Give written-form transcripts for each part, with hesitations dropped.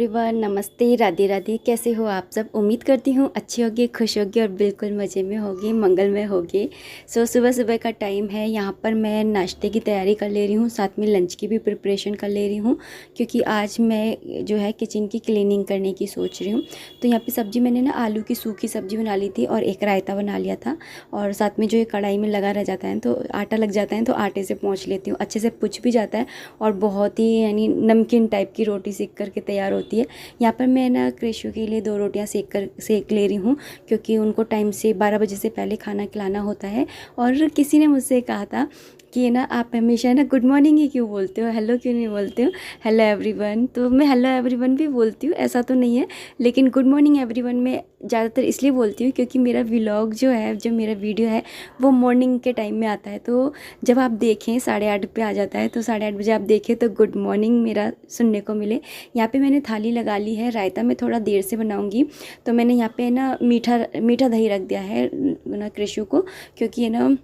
Everyone, नमस्ते, राधे राधे। कैसे हो आप सब? उम्मीद करती हूँ अच्छे होगे, खुश होगे और बिल्कुल मज़े में होगे, मंगलमय होगे। सुबह सुबह का टाइम है। यहाँ पर मैं नाश्ते की तैयारी कर ले रही हूँ, साथ में लंच की भी प्रिपरेशन कर ले रही हूँ, क्योंकि आज मैं जो है किचन की क्लीनिंग करने की सोच रही हूँ। तो यहाँ पर सब्ज़ी मैंने ना आलू की सूखी सब्ज़ी बना ली थी और एक रायता बना लिया था। और साथ में जो ये कढ़ाई में लगा रह जाता है तो आटा लग जाता है, तो आटे से पोंछ लेती हूँ, अच्छे से पुछ भी जाता है और बहुत ही यानी नमकीन टाइप की रोटी सेक करके तैयार होती है। यहाँ पर मैं ना क्रिशु के लिए 2 रोटियाँ सेक ले रही हूँ, क्योंकि उनको टाइम से 12 बजे से पहले खाना खिलाना होता है। और किसी ने मुझसे कहा था कि ना आप हमेशा ना गुड मॉर्निंग ही क्यों बोलते हो, हेलो क्यों नहीं बोलते हो, हेलो एवरीवन। तो मैं हेलो एवरीवन भी बोलती हूँ, ऐसा तो नहीं है, लेकिन गुड मॉर्निंग एवरीवन मैं ज़्यादातर इसलिए बोलती हूँ क्योंकि मेरा व्लॉग जो है, जो मेरा वीडियो है वो मॉर्निंग के टाइम में आता है। तो जब आप देखें 8:30 पे आ जाता है, तो 8:30 बजे आप देखें तो गुड मॉर्निंग मेरा सुनने को मिले। यहाँ पे मैंने थाली लगा ली है। रायता मैं थोड़ा देर से बनाऊँगी, तो मैंने यहाँ पे ना मीठा मीठा दही रख दिया है ना क्रिशु को, क्योंकि है ना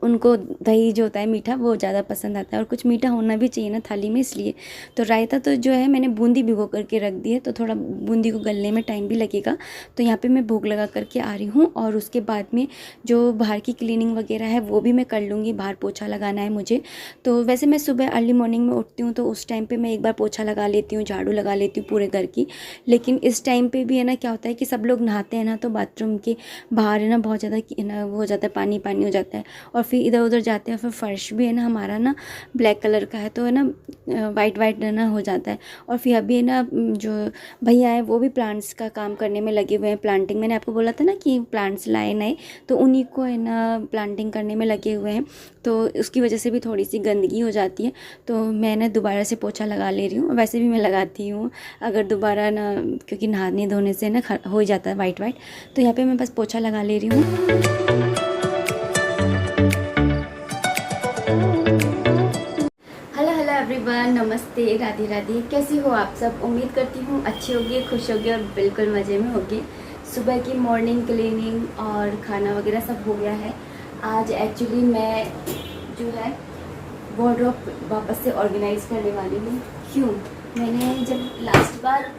उनको दही जो होता है मीठा वो ज़्यादा पसंद आता है और कुछ मीठा होना भी चाहिए ना थाली में, इसलिए। तो रायता तो जो है मैंने बूंदी भिगो करके रख दी है, तो थोड़ा बूंदी को गलने में टाइम भी लगेगा। तो यहाँ पे मैं भोग लगा करके आ रही हूँ और उसके बाद में जो बाहर की क्लीनिंग वगैरह है वो भी मैं कर लूँगी। बाहर पोछा लगाना है मुझे। तो वैसे मैं सुबह अर्ली मॉर्निंग में उठती हूँ, तो उस टाइम पर मैं एक बार पोछा लगा लेती हूँ, झाड़ू लगा लेती हूँ पूरे घर की। लेकिन इस टाइम पर भी है ना क्या होता है कि सब लोग नहाते हैं ना, तो बाथरूम के बाहर है ना बहुत ज़्यादा ना वो हो जाता है, पानी पानी हो जाता है और फिर इधर उधर जाते हैं। फिर फर्श भी है ना हमारा ना ब्लैक कलर का है, तो है ना वाइट वाइट ना हो जाता है। और फिर अभी है ना जो भैया है वो भी प्लांट्स का काम करने में लगे हुए हैं। प्लांटिंग मैंने आपको बोला था ना कि प्लांट्स लाए नए, तो उन्हीं को है ना प्लांटिंग करने में लगे हुए हैं। तो उसकी वजह से भी थोड़ी सी गंदगी हो जाती है, तो मैं ना दोबारा से पोछा लगा ले रही हूँ। वैसे भी मैं लगाती हूँ अगर दोबारा ना, क्योंकि नहाने धोने से ना हो जाता है वाइट वाइट। तो यहाँ पे मैं बस पोछा लगा ले रही हूँ। हेलो हेलो एवरीवन, नमस्ते, राधे राधे। कैसी हो आप सब? उम्मीद करती हूँ अच्छे होगे, खुश होगे और बिल्कुल मज़े में होगे। सुबह की मॉर्निंग क्लीनिंग और खाना वगैरह सब हो गया है। आज एक्चुअली मैं जो है वार्डरोब वापस से ऑर्गेनाइज करने वाली हूँ। क्यों? मैंने जब लास्ट बार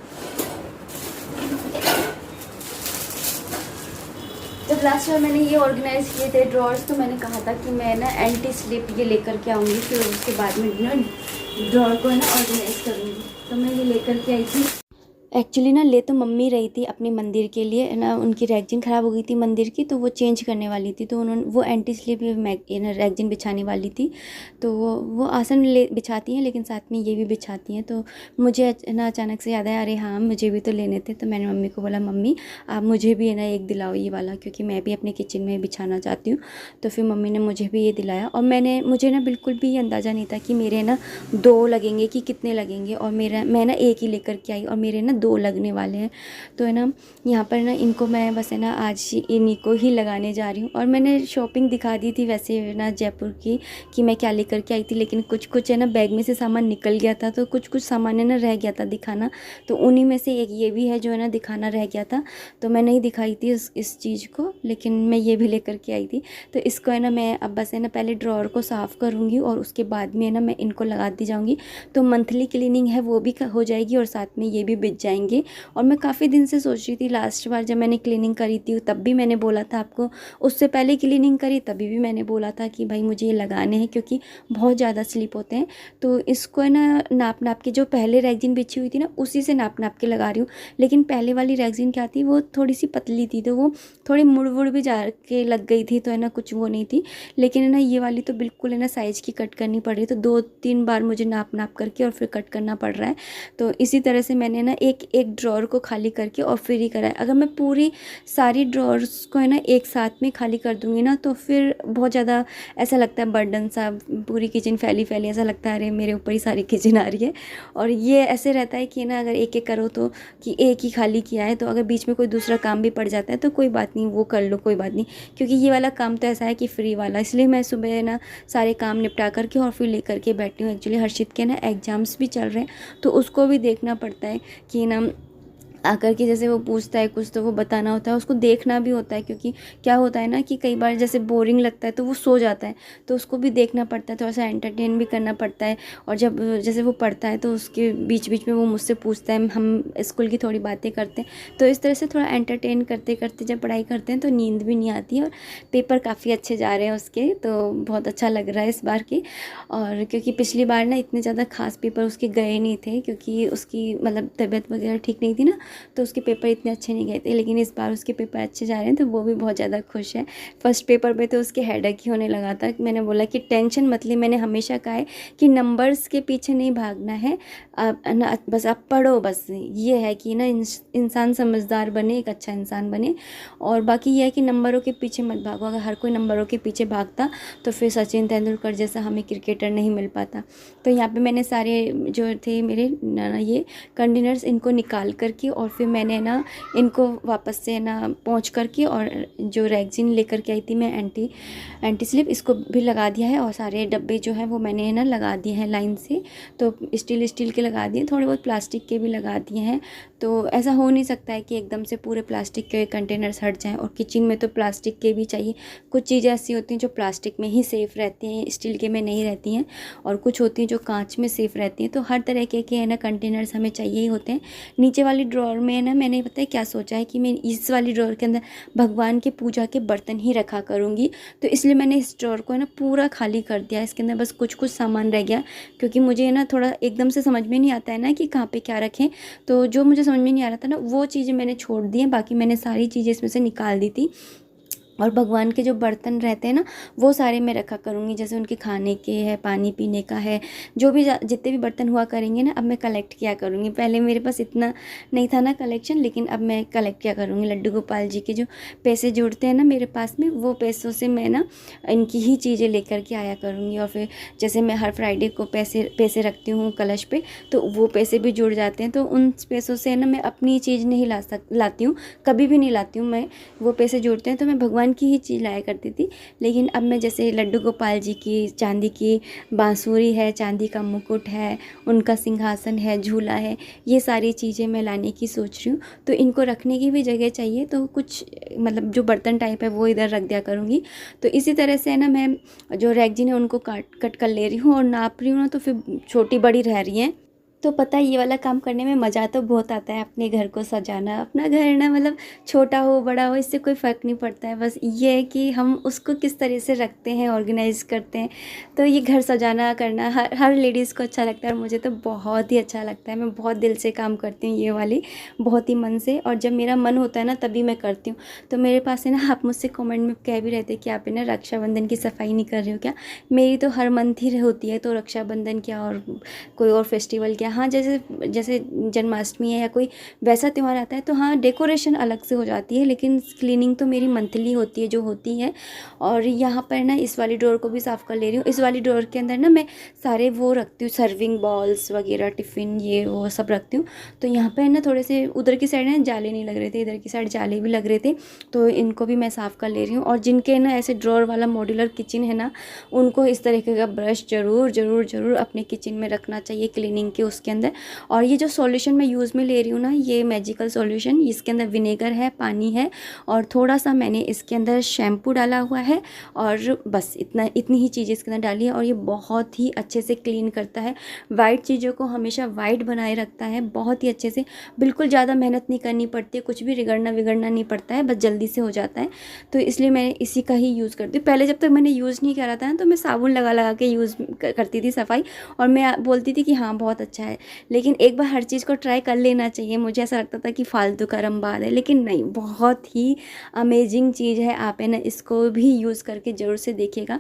मैंने ये ऑर्गेनाइज़ किए थे ड्रॉर्स, तो मैंने कहा था कि मैं ना एंटी स्लिप ये लेकर के आऊँगी, फिर उसके बाद में ना ड्रॉर को ना ऑर्गेनाइज़ करूँगी। तो मैं ये लेकर के आई थी। एक्चुअली ना ले तो मम्मी रही थी अपने मंदिर के लिए ना, उनकी रैगजिन ख़राब हो गई थी मंदिर की, तो वो चेंज करने वाली थी। तो उन्होंने वो एंटी स्लिप रैगजिन बिछाने वाली थी। तो वो आसन ले बिछाती हैं, लेकिन साथ में ये भी बिछाती हैं। तो मुझे ना अचानक से याद आया, अरे हाँ मुझे भी तो लेने थे। तो मैंने मम्मी को बोला, मम्मी आप मुझे भी है ना एक दिलाओ ये वाला, क्योंकि मैं भी अपने किचन में बिछाना चाहती हूँ। तो फिर मम्मी ने मुझे भी ये दिलाया। और मुझे ना बिल्कुल भी ये अंदाज़ा नहीं था कि मेरे ना 2 लगेंगे कि कितने लगेंगे, और मैं ना एक ही लेकर के आई और मेरे ना 2 लगने वाले हैं। तो है ना यहाँ पर ना इनको मैं बस है ना आज इन्हीं को ही लगाने जा रही हूँ। और मैंने शॉपिंग दिखा दी थी वैसे ना जयपुर की, कि मैं क्या लेकर के आई थी, लेकिन कुछ कुछ है ना बैग में से सामान निकल गया था, तो कुछ कुछ सामान है ना रह गया था दिखाना। तो उन्हीं में से एक ये भी है जो है ना दिखाना रह गया था, तो मैं नहीं दिखाई थी इस चीज़ को, लेकिन मैं ये भी लेकर के आई थी। तो इसको है ना मैं अब बस है ना पहले ड्रॉअर को साफ़ करूँगी और उसके बाद में है ना मैं इनको लगाती जाऊँगी। तो मंथली क्लीनिंग है वो भी हो जाएगी और साथ में ये भी बिछ जाएंगे। और मैं काफ़ी दिन से सोच रही थी, लास्ट बार जब मैंने क्लीनिंग करी थी तब भी मैंने बोला था आपको, उससे पहले क्लीनिंग करी तभी भी मैंने बोला था कि भाई मुझे ये लगाने हैं, क्योंकि बहुत ज़्यादा स्लिप होते हैं। तो इसको है ना नाप नाप के, जो पहले रैगजीन बिछी हुई थी ना उसी से नाप नाप के लगा रही हूँ। लेकिन पहले वाली रैगजीन क्या थी, वो थोड़ी सी पतली थी, तो वो थोड़ी मुड़ वुड़ भी जा के लग गई थी, तो है ना कुछ वो नहीं थी। लेकिन है ना ये वाली तो बिल्कुल है ना साइज़ की कट करनी पड़ रही है, तो 2-3 बार मुझे नाप नाप करके और फिर कट करना पड़ रहा है। तो इसी तरह से मैंने ना एक एक ड्रॉअर को खाली करके और फिर ही करा है। अगर मैं पूरी सारी ड्रॉअर्स को है ना एक साथ में खाली कर दूँगी ना, तो फिर बहुत ज़्यादा ऐसा लगता है बर्डन सा, पूरी किचन फैली फैली ऐसा लगता है अरे मेरे ऊपर ही सारी किचन आ रही है। और ये ऐसे रहता है कि ना अगर एक एक करो तो, कि एक ही खाली किया है, तो अगर बीच में कोई दूसरा काम भी पड़ जाता है तो कोई बात नहीं, वो कर लो, कोई बात नहीं। क्योंकि ये वाला काम तो ऐसा है कि फ्री वाला, इसलिए मैं सुबह ना सारे काम निपटा करके और फिर लेकर के बैठी हूँ। एक्चुअली हर्षित के ना एग्ज़ाम्स भी चल रहे हैं, तो उसको भी देखना पड़ता है कि ना आकर के जैसे वो पूछता है कुछ तो वो बताना होता है, उसको देखना भी होता है, क्योंकि क्या होता है ना कि कई बार जैसे बोरिंग लगता है तो वो सो जाता है, तो उसको भी देखना पड़ता है, थोड़ा सा एंटरटेन भी करना पड़ता है। और जब जैसे वो पढ़ता है तो उसके बीच बीच में वो मुझसे पूछता है, हम स्कूल की थोड़ी बातें करते हैं, तो इस तरह से थोड़ा एंटरटेन करते करते जब पढ़ाई करते हैं तो नींद भी नहीं आती है। और पेपर काफ़ी अच्छे जा रहे हैं उसके, तो बहुत अच्छा लग रहा है इस बार की। और क्योंकि पिछली बार ना इतने ज़्यादा खास पेपर उसके गए नहीं थे, क्योंकि उसकी मतलब तबीयत वगैरह ठीक नहीं थी ना, तो उसके पेपर इतने अच्छे नहीं गए थे। लेकिन इस बार उसके पेपर अच्छे जा रहे हैं तो वो भी बहुत ज़्यादा खुश है। फर्स्ट पेपर पे तो उसके हेडेक ही होने लगा था। मैंने बोला कि टेंशन मत ले, मैंने हमेशा कहा है कि नंबर्स के पीछे नहीं भागना है, आप ना बस आप पढ़ो, बस ये है कि ना इंसान समझदार बने, एक अच्छा इंसान बने। और बाकी ये है कि नंबरों के पीछे मत भागो, अगर हर कोई नंबरों के पीछे भागता तो फिर सचिन तेंदुलकर जैसा हमें क्रिकेटर नहीं मिल पाता। तो यहाँ पे मैंने सारे जो थे मेरे ये कंटेनर्स इनको निकाल करके और फिर मैंने ना इनको वापस से ना पहुँच करके और जो रैगजीन लेकर के आई थी मैं एंटी स्लिप, इसको भी लगा दिया है। और सारे डब्बे जो हैं वो मैंने ना लगा दिए हैं लाइन से, तो स्टील के लगा दिए, थोड़े बहुत प्लास्टिक के भी लगा दिए हैं। तो ऐसा हो नहीं सकता है कि एकदम से पूरे प्लास्टिक के कंटेनर्स हट जाएं। और किचन में तो प्लास्टिक के भी चाहिए, कुछ चीज़ें ऐसी होती हैं जो प्लास्टिक में ही सेफ़ रहती हैं, स्टील के में नहीं रहती हैं, और कुछ होती हैं जो कांच में सेफ़ रहती हैं। तो हर तरह के है ना कंटेनर्स हमें चाहिए ही होते हैं। नीचे वाली ड्रॉअर में ना मैंने पता है क्या सोचा है कि मैं इस वाली ड्रॉअर के अंदर भगवान के पूजा के बर्तन ही रखा करूँगी। तो इसलिए मैंने इस ड्रॉअर को है ना पूरा खाली कर दिया, इसके अंदर बस कुछ कुछ सामान रह गया, क्योंकि मुझे ना थोड़ा एकदम से समझ में नहीं आता है ना कि कहाँ पे क्या रखें। तो जो मुझे समझ में नहीं आ रहा था ना वो चीज़ें मैंने छोड़ दी हैं, बाकी मैंने सारी चीज़ें इसमें से निकाल दी थी। और भगवान के जो बर्तन रहते हैं ना वो सारे मैं रखा करूँगी, जैसे उनके खाने के है, पानी पीने का है, जो भी जितने भी बर्तन हुआ करेंगे ना अब मैं कलेक्ट किया करूँगी। पहले मेरे पास इतना नहीं था ना कलेक्शन, लेकिन अब मैं कलेक्ट किया करूँगी। लड्डू गोपाल जी के जो पैसे जुड़ते हैं ना मेरे पास में, वो पैसों से मैं ना इनकी ही चीज़ें लेकर के आया करूँगी। और फिर जैसे मैं हर फ्राइडे को पैसे रखती हूँ कलश पे, तो वो पैसे भी जुड़ जाते हैं, तो उन पैसों से ना मैं अपनी चीज़ नहीं लाती हूँ, कभी भी नहीं लाती हूँ मैं। वो पैसे जुड़ते हैं तो मैं भगवान की ही चीज़ लाया करती थी। लेकिन अब मैं जैसे लड्डू गोपाल जी की चांदी की बांसुरी है, चांदी का मुकुट है, उनका सिंहासन है, झूला है, ये सारी चीज़ें मैं लाने की सोच रही हूँ। तो इनको रखने की भी जगह चाहिए, तो कुछ मतलब जो बर्तन टाइप है वो इधर रख दिया करूँगी। तो इसी तरह से है ना मैं जो रैगजीन है उनको कट कर ले रही हूँ और नाप रही हूँ ना, तो फिर छोटी बड़ी रह रही हैं। तो पता है ये वाला काम करने में मज़ा तो बहुत आता है, अपने घर को सजाना। अपना घर है ना मतलब छोटा हो बड़ा हो इससे कोई फ़र्क नहीं पड़ता है, बस ये है कि हम उसको किस तरह से रखते हैं, ऑर्गेनाइज़ करते हैं। तो ये घर सजाना करना हर लेडीज़ को अच्छा लगता है, और मुझे तो बहुत ही अच्छा लगता है। मैं बहुत दिल से काम करती हूँ ये वाली, बहुत ही मन से। और जब मेरा मन होता है ना तभी मैं करती हूँ। तो मेरे पास है ना, आप मुझसे कमेंट में कह भी रहे थे कि आप है ना रक्षाबंधन की सफाई नहीं कर रहे हो क्या। मेरी तो हर मंथ ही होती है, तो रक्षाबंधन क्या और कोई और फेस्टिवल क्या, हाँ जैसे जैसे जन्माष्टमी है या कोई वैसा त्यौहार आता है तो हाँ डेकोरेशन अलग से हो जाती है, लेकिन क्लीनिंग तो मेरी मंथली होती है जो होती है। और यहाँ पर ना इस वाली ड्रॉअर को भी साफ़ कर ले रही हूँ। इस वाली ड्रॉअर के अंदर ना मैं सारे वो रखती हूँ, सर्विंग बॉल्स वगैरह, टिफ़िन, ये वो सब रखती हूँ। तो यहाँ पर ना थोड़े से उधर की साइड ना जाले नहीं लग रहे थे, इधर की साइड जाले भी लग रहे थे, तो इनको भी मैं साफ़ कर ले रही हूँ। और जिनके ना ऐसे ड्रॉअर वाला मॉड्यूलर किचन है ना, उनको इस तरीके का ब्रश ज़रूर ज़रूर ज़रूर अपने किचन में रखना चाहिए क्लीनिंग के उसके अंदर। और ये जो सॉल्यूशन मैं यूज़ में ले रही हूँ ना, ये मैजिकल सॉल्यूशन, इसके अंदर विनेगर है, पानी है, और थोड़ा सा मैंने इसके अंदर शैम्पू डाला हुआ है, और बस इतनी ही चीज़ें इसके अंदर डाली है। और ये बहुत ही अच्छे से क्लीन करता है, वाइट चीज़ों को हमेशा वाइट बनाए रखता है बहुत ही अच्छे से। बिल्कुल ज़्यादा मेहनत नहीं करनी पड़ती है, कुछ भी रिगड़ना विगड़ना नहीं पड़ता है, बस जल्दी से हो जाता है। तो इसलिए मैं इसी का ही यूज़ करती हूँ। पहले जब तक मैंने यूज़ नहीं करा था ना, तो मैं साबुन लगा लगा के यूज़ करती थी सफाई, और मैं बोलती थी कि हाँ बहुत अच्छा है। लेकिन एक बार हर चीज़ को ट्राई कर लेना चाहिए। मुझे ऐसा लगता था कि फालतू का रंबाद है, लेकिन नहीं, बहुत ही अमेजिंग चीज़ है। आप है ना इसको भी यूज़ करके ज़रूर से देखिएगा।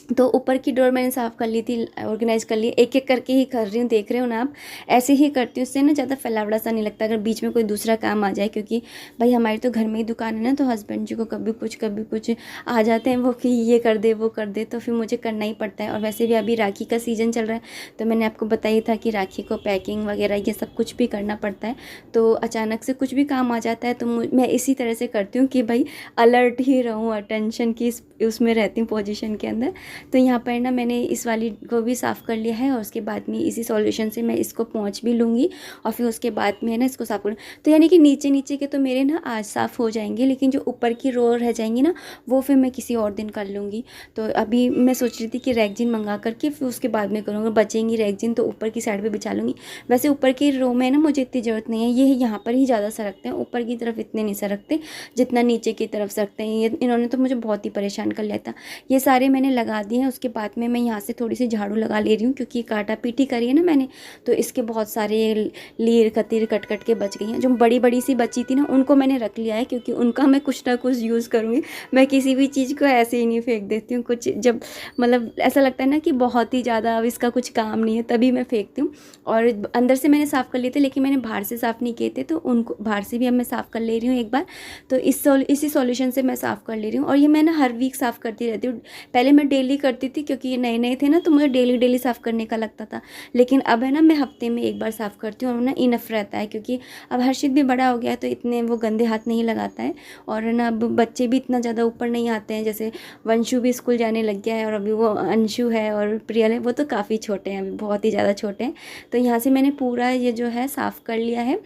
तो ऊपर की डोर मैंने साफ़ कर ली थी, ऑर्गेनाइज़ कर ली, एक एक करके ही कर रही हूँ, देख रहे हो ना आप, ऐसे ही करती हूँ। उससे ना ज़्यादा फैलावड़ा सा नहीं लगता अगर बीच में कोई दूसरा काम आ जाए, क्योंकि भाई हमारी तो घर में ही दुकान है ना, तो हस्बैंड जी को कभी कुछ आ जाते हैं वो कि ये कर दे वो कर दे, तो फिर मुझे करना ही पड़ता है। और वैसे भी अभी राखी का सीज़न चल रहा है, तो मैंने आपको बताया था कि राखी को पैकिंग वगैरह ये सब कुछ भी करना पड़ता है। तो अचानक से कुछ भी काम आ जाता है तो मैं इसी तरह से करती हूँ कि भाई अलर्ट ही रहूँ, अटेंशन की उसमें रहती हूँ पोजीशन के अंदर। तो यहाँ पर ना मैंने इस वाली को भी साफ़ कर लिया है और उसके बाद में इसी सॉल्यूशन से मैं इसको पोंछ भी लूँगी और फिर उसके बाद में ना इसको साफ़ करूँ। तो यानी कि नीचे नीचे के तो मेरे ना आज साफ़ हो जाएंगे, लेकिन जो ऊपर की रो रह जाएंगी ना वो फिर मैं किसी और दिन कर लूँगी। तो अभी मैं सोच रही थी कि रैगजीन मंगा करके फिर उसके बाद में करूँगी, बचेंगी रैगजीन तो ऊपर की साइड पर बिछा लूँगी। वैसे ऊपर की रो में ना मुझे इतनी ज़रूरत नहीं है, ये यहाँ पर ही ज़्यादा सरकते हैं, ऊपर की तरफ इतने नहीं सरकते जितना नीचे की तरफ सरकते हैं। ये इन्होंने तो मुझे बहुत ही परेशान कर लिया था। ये सारे मैंने लगा दिए हैं। उसके बाद में मैं यहाँ से थोड़ी सी झाड़ू लगा ले रही हूँ क्योंकि काटा पीटी करी है ना मैंने, तो इसके बहुत सारे लीर कतीर कट कट के बच गई हैं। जो बड़ी बड़ी सी बची थी ना उनको मैंने रख लिया है क्योंकि उनका मैं कुछ ना कुछ यूज़ करूँगी। मैं किसी भी चीज़ को ऐसे ही नहीं फेंक देती हूँ, कुछ जब मतलब ऐसा लगता है ना कि बहुत ही ज़्यादा अब इसका कुछ काम नहीं है तभी मैं फेंकती हूँ। और अंदर से मैंने साफ़ कर लिए थे लेकिन मैंने बाहर से साफ़ नहीं किए थे, तो उनको बाहर से भी अब मैं साफ़ कर ले रही हूँ एक बार। तो इसी सॉल्यूशन से मैं साफ़ कर ले रही हूँ और ये मैं ना हर वीक साफ़ करती रहती हूँ। पहले मैं डेली करती थी क्योंकि ये नए नए थे ना, तो मुझे डेली डेली साफ़ करने का लगता था, लेकिन अब है ना मैं हफ्ते में एक बार साफ़ करती हूँ और ना इनफ रहता है क्योंकि अब हर्षित भी बड़ा हो गया है तो इतने वो गंदे हाथ नहीं लगाता है। और ना अब बच्चे भी इतना ज़्यादा ऊपर नहीं आते हैं, जैसे वंशु भी स्कूल जाने लग गया है और अभी वो अंशु है और प्रियल है, वो तो काफ़ी छोटे हैं, अभी बहुत ही ज़्यादा छोटे हैं। तो यहाँ से मैंने पूरा ये जो है साफ़ कर लिया है।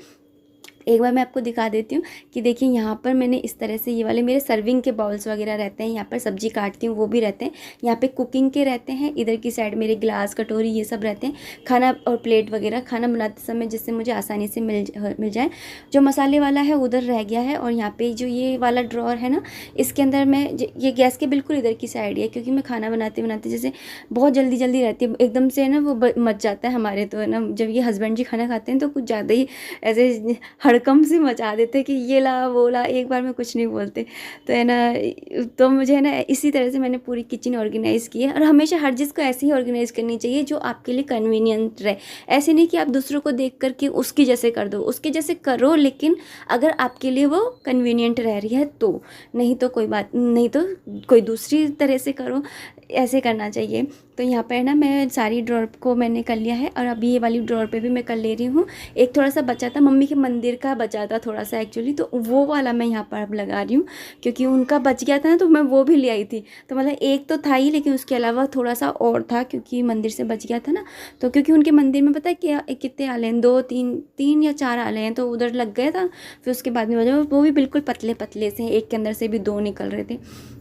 एक बार मैं आपको दिखा देती हूँ कि देखिए यहाँ पर मैंने इस तरह से ये वाले मेरे सर्विंग के बाउल्स वगैरह रहते हैं, यहाँ पर सब्जी काटती हूँ वो भी रहते हैं, यहाँ पे कुकिंग के रहते हैं, इधर की साइड मेरे गिलास कटोरी ये सब रहते हैं, खाना और प्लेट वगैरह खाना बनाते समय जिससे मुझे आसानी से मिल जाए। जो मसाले वाला है उधर रह गया है और यहाँ पर जो ये वाला ड्रॉर है ना इसके अंदर मैं ये गैस के बिल्कुल इधर की साइड है क्योंकि मैं खाना बनाते बनाते जैसे बहुत जल्दी जल्दी रहती है, एकदम से ना वो मच जाता है हमारे, तो है ना जब ये हस्बैंड जी खाना खाते हैं तो कुछ ज़्यादा ही ऐसे हड़कम से मचा देते कि ये ला वो ला, एक बार में कुछ नहीं बोलते। तो है ना, तो मुझे है ना इसी तरह से मैंने पूरी किचन ऑर्गेनाइज़ की है और हमेशा हर चीज़ को ऐसे ही ऑर्गेनाइज़ करनी चाहिए जो आपके लिए कन्वीनियंट रहे। ऐसे नहीं कि आप दूसरों को देख करके उसकी जैसे कर दो, उसके जैसे करो लेकिन अगर आपके लिए वो कन्वीनियंट रह रही है तो, नहीं तो कोई बात नहीं, तो कोई दूसरी तरह से करो, ऐसे करना चाहिए। तो यहाँ पर ना मैं सारी ड्रॉर को मैंने कर लिया है और अभी ये वाली ड्रॉर पे भी मैं कर ले रही हूँ। एक थोड़ा सा बचा था, मम्मी के मंदिर का बचा था थोड़ा सा एक्चुअली, तो वो वाला मैं यहाँ पर अब लगा रही हूँ क्योंकि उनका बच गया था ना तो मैं वो भी ले आई थी। तो मतलब एक तो था ही लेकिन उसके अलावा थोड़ा सा और था क्योंकि मंदिर से बच गया था ना, तो क्योंकि उनके मंदिर में पता है क्या कितने आले हैं, 2 3 या 4 आले हैं, तो उधर लग गया था। फिर उसके बाद में वजह वो भी बिल्कुल पतले पतले से, एक के अंदर से भी 2 निकल रहे थे।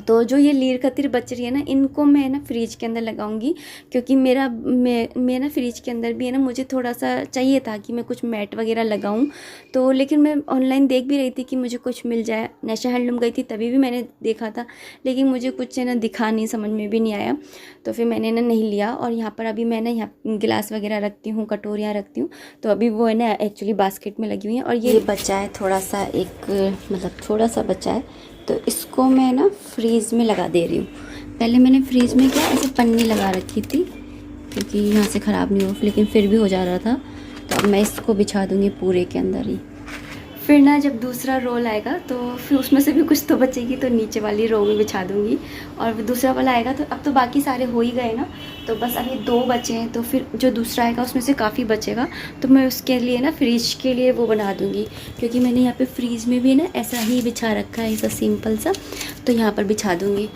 तो जो ये लीर कतिर बच रही है ना इनको मैं ना फ्रिज के अंदर लगाऊंगी क्योंकि मैं ना फ्रिज के अंदर भी है ना मुझे थोड़ा सा चाहिए था कि मैं कुछ मैट वगैरह लगाऊं। तो लेकिन मैं ऑनलाइन देख भी रही थी कि मुझे कुछ मिल जाए, नेशा हैंडलूम गई थी तभी भी मैंने देखा था, लेकिन मुझे कुछ है ना दिखा नहीं, समझ में भी नहीं आया, तो फिर मैंने ना नहीं लिया। और यहाँ पर अभी मैं ना यहाँ गिलास वगैरह रखती हूँ, कटोरियाँ रखती हूँ, तो अभी वो है ना एक्चुअली बास्केट में लगी हुई हैं। और ये बचा है थोड़ा सा, एक मतलब थोड़ा सा बचा है, तो इसको मैं ना फ्रीज़ में लगा दे रही हूँ। पहले मैंने फ्रीज़ में क्या ऐसे पन्नी लगा रखी थी क्योंकि यहाँ से ख़राब नहीं हो, लेकिन फिर भी हो जा रहा था, तो अब मैं इसको बिछा दूँगी पूरे के अंदर ही। फिर ना जब दूसरा रोल आएगा तो फिर उसमें से भी कुछ तो बचेगी तो नीचे वाली रो में बिछा दूँगी, और दूसरा वाला आएगा तो अब तो बाकी सारे हो ही गए ना, तो बस अभी 2 बचे हैं, तो फिर जो दूसरा आएगा उसमें से काफ़ी बचेगा तो मैं उसके लिए ना फ्रिज के लिए वो बना दूँगी क्योंकि मैंने यहाँ पे फ्रीज में भी ना ऐसा ही बिछा रखा है, ऐसा सिंपल सा, तो यहाँ पर बिछा दूँगी।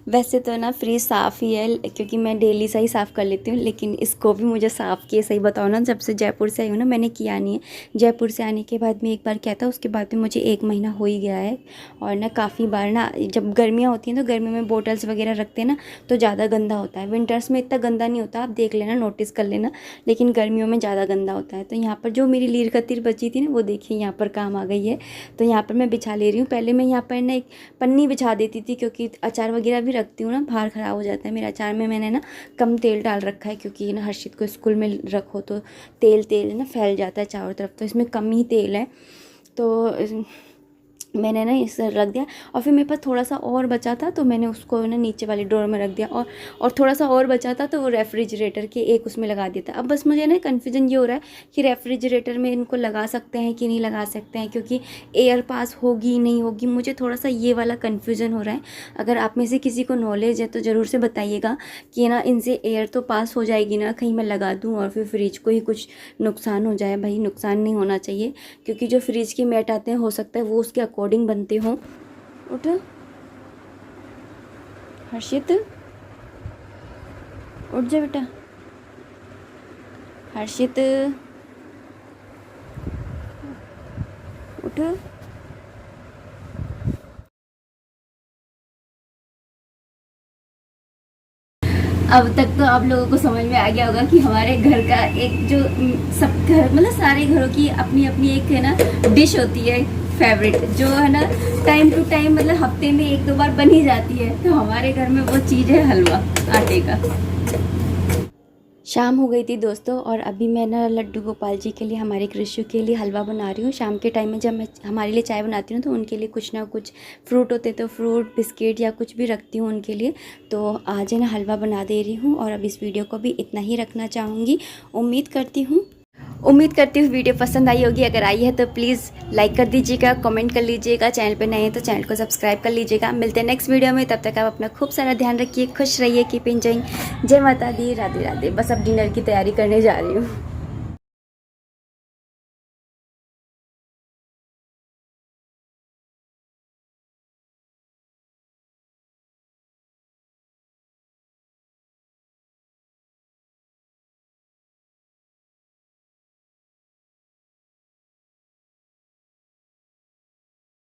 वैसे तो ना फ्रिज साफ़ ही है क्योंकि मैं डेली से ही साफ़ कर लेती हूँ, लेकिन इसको भी मुझे साफ़ किए, सही बताओ ना जब से जयपुर से आई हूँ ना मैंने किया नहीं है। जयपुर से आने के बाद में एक बार क्या था, उसके बाद में मुझे 1 महीना हो ही गया है। और ना काफ़ी बार ना जब गर्मियाँ होती हैं तो गर्मियों में बोटल्स वगैरह रखते हैं ना तो ज़्यादा गंदा होता है, विंटर्स में इतना गंदा नहीं होता, आप देख लेना, नोटिस कर लेना, लेकिन गर्मियों में ज़्यादा गंदा होता है। तो यहाँ पर जो मेरी लीर कतिर बची थी ना वो देखिए यहाँ पर काम आ गई है, तो यहाँ पर मैं बिछा ले रही हूँ। पहले मैं यहाँ पर ना एक पन्नी बिछा देती थी क्योंकि अचार वगैरह भी रखती हूँ ना, बाहर ख़राब हो जाता है मेरा अचार में। मैंने ना कम तेल डाल रखा है क्योंकि ना हर्षित को स्कूल में रखो तो तेल ना फैल जाता है चारों तरफ, तो इसमें कम ही तेल है, तो मैंने ना इस रख दिया। और फिर मेरे पास थोड़ा सा और बचा था तो मैंने उसको ना नीचे वाली ड्रॉर में रख दिया, और थोड़ा सा और बचा था तो वो रेफ्रिजरेटर के एक उसमें लगा दिया था। अब बस मुझे ना कन्फ्यूजन ये हो रहा है कि रेफ्रिजरेटर में इनको लगा सकते हैं कि नहीं लगा सकते हैं, क्योंकि एयर पास होगी नहीं होगी, मुझे थोड़ा सा ये वाला कन्फ्यूजन हो रहा है। अगर आप में से किसी को नॉलेज है तो ज़रूर से बताइएगा कि ना इनसे एयर तो पास हो जाएगी ना, कहीं मैं लगा दूँ और फिर फ्रिज को ही कुछ नुकसान हो जाए। भाई नुकसान नहीं होना चाहिए क्योंकि जो फ्रिज के मैट आते हैं हो सकता है वो उसके अकॉर्डिंग बनते हों। उठ हर्षित, उठ जा बेटा। हर्षित उठ। अब तक तो आप लोगों को समझ में आ गया होगा कि हमारे घर का एक जो सब घर मतलब सारे घरों की अपनी अपनी एक है ना डिश होती है फेवरेट, जो है ना टाइम टू टाइम मतलब हफ्ते में एक दो बार बन ही जाती है। तो हमारे घर में वो चीज़ है हलवा आटे का। शाम हो गई थी दोस्तों, और अभी मैं ना लड्डू गोपाल जी के लिए, हमारे कृष्ण के लिए हलवा बना रही हूँ। शाम के टाइम में जब मैं हमारे लिए चाय बनाती हूँ तो उनके लिए कुछ ना कुछ फ्रूट होते तो फ्रूट बिस्किट या कुछ भी रखती हूँ उनके लिए। तो आज है ना हलवा बना दे रही हूँ, और अब इस वीडियो को भी इतना ही रखना चाहूँगी। उम्मीद करती हूँ वीडियो पसंद आई होगी। अगर आई है तो प्लीज़ लाइक कर दीजिएगा, कमेंट कर लीजिएगा, चैनल पे नए हैं तो चैनल को सब्सक्राइब कर लीजिएगा। मिलते हैं नेक्स्ट वीडियो में, तब तक आप अपना खूब सारा ध्यान रखिए, खुश रहिए, कीप एंजॉयिंग। जय माता दी, राधे राधे। बस अब डिनर की तैयारी करने जा रही हूँ।